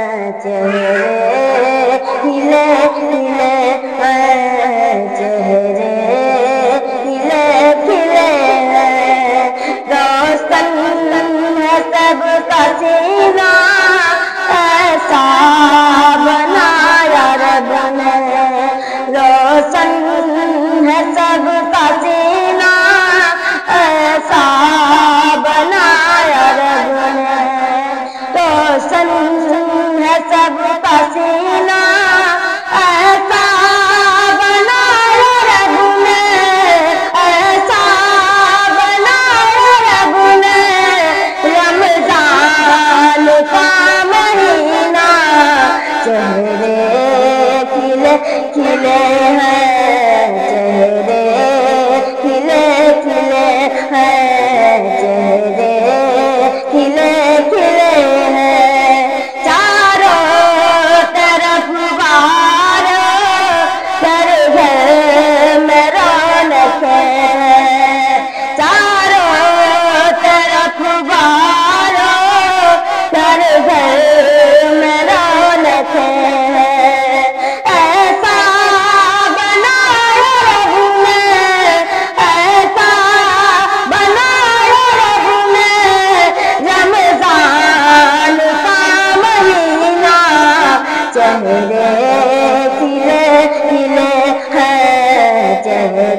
चेहरे खिले खिले हैं, चेहरे खिले खिले हैं। रोशन है सबका सीना, ऐसा बनाया रब ने। रोशन है सबका सीना, ऐसा बनाया रब ने। रोशन है सबका सीना, ऐसा बनाया रब ने, ऐसा बनाया रब ने। रमजान का महीना, चेहरे खिले खिले हैं, चेहरे खिले खिले हैं, चेहरे खिले खिले हैं। चारों तरफ बाहरों कर घर में रौनक है, चारों तरफ बाहरों कर घर में रौनक है। ऐसा बनाया रब ने, ऐसा बनाया रब ने। रमजान का महीना, चेहरे खिले खिले हैं, चेहरे